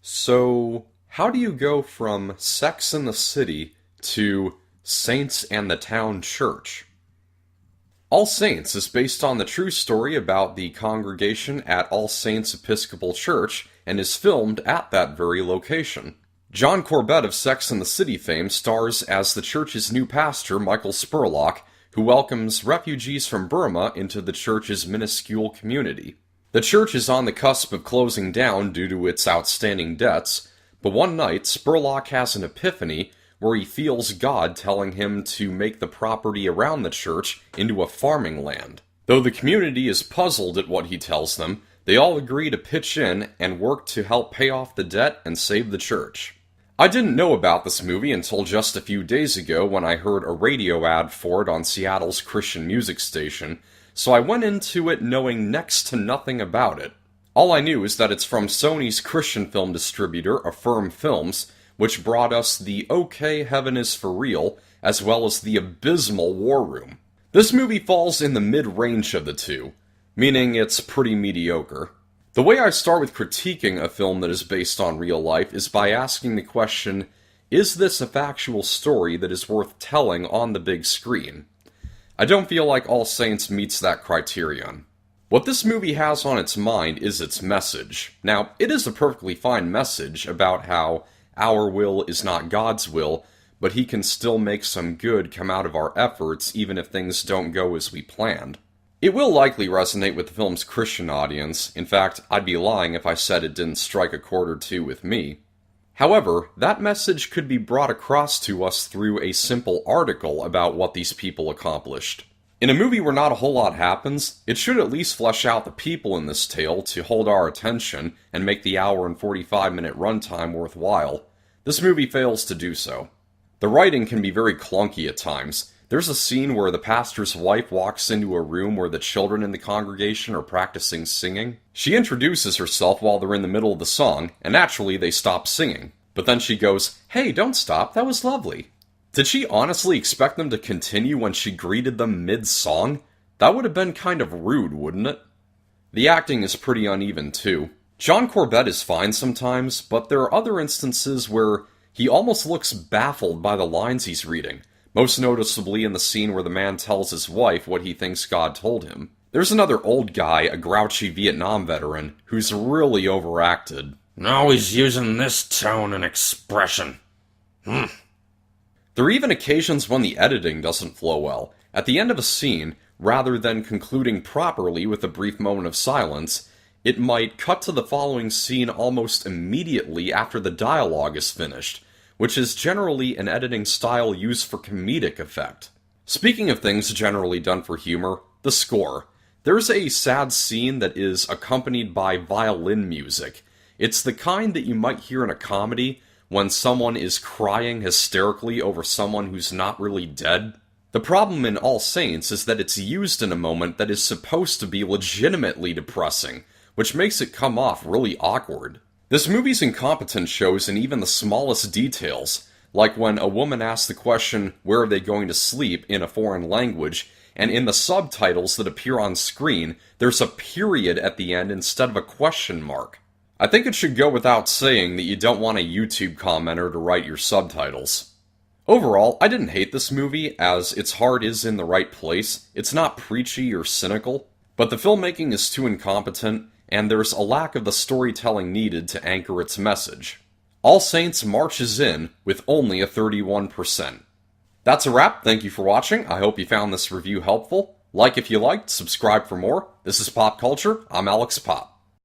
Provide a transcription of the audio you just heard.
So, how do you go from Sex in the City to Saints and the Town Church? All Saints is based on the true story about the congregation at All Saints Episcopal Church and is filmed at that very location. John Corbett of Sex and the City fame stars as the church's new pastor, Michael Spurlock, who welcomes refugees from Burma into the church's minuscule community. The church is on the cusp of closing down due to its outstanding debts, but one night Spurlock has an epiphany where he feels God telling him to make the property around the church into a farming land. Though the community is puzzled at what he tells them, they all agree to pitch in and work to help pay off the debt and save the church. I didn't know about this movie until just a few days ago when I heard a radio ad for it on Seattle's Christian music station, so I went into it knowing next to nothing about it. All I knew is that it's from Sony's Christian film distributor, Affirm Films, which brought us the OK Heaven is for Real, as well as the abysmal War Room. This movie falls in the mid-range of the two, meaning it's pretty mediocre. The way I start with critiquing a film that is based on real life is by asking the question, is this a factual story that is worth telling on the big screen? I don't feel like All Saints meets that criterion. What this movie has on its mind is its message. Now, it is a perfectly fine message about how our will is not God's will, but He can still make some good come out of our efforts even if things don't go as we planned. It will likely resonate with the film's Christian audience. In fact, I'd be lying if I said it didn't strike a chord or two with me. However, that message could be brought across to us through a simple article about what these people accomplished. In a movie where not a whole lot happens, it should at least flesh out the people in this tale to hold our attention and make the hour and 45-minute runtime worthwhile. This movie fails to do so. The writing can be very clunky at times. There's a scene where the pastor's wife walks into a room where the children in the congregation are practicing singing. She introduces herself while they're in the middle of the song, and naturally they stop singing. But then she goes, "Hey, don't stop, that was lovely." Did she honestly expect them to continue when she greeted them mid-song? That would have been kind of rude, wouldn't it? The acting is pretty uneven, too. John Corbett is fine sometimes, but there are other instances where he almost looks baffled by the lines he's reading. Most noticeably in the scene where the man tells his wife what he thinks God told him. There's another old guy, a grouchy Vietnam veteran, who's really overacted. Now he's using this tone and expression. There are even occasions when the editing doesn't flow well. At the end of a scene, rather than concluding properly with a brief moment of silence, it might cut to the following scene almost immediately after the dialogue is finished, which is generally an editing style used for comedic effect. Speaking of things generally done for humor, the score. There's a sad scene that is accompanied by violin music. It's the kind that you might hear in a comedy when someone is crying hysterically over someone who's not really dead. The problem in All Saints is that it's used in a moment that is supposed to be legitimately depressing, which makes it come off really awkward. This movie's incompetence shows in even the smallest details, like when a woman asks the question, "Where are they going to sleep?" in a foreign language, and in the subtitles that appear on screen, there's a period at the end instead of a question mark. I think it should go without saying that you don't want a YouTube commenter to write your subtitles. Overall, I didn't hate this movie, as its heart is in the right place. It's not preachy or cynical, but the filmmaking is too incompetent, and there's a lack of the storytelling needed to anchor its message. All Saints marches in with only a 31%. That's a wrap. Thank you for watching. I hope you found this review helpful. Like if you liked, subscribe for more. This is Pop Culture. I'm Alex Pop.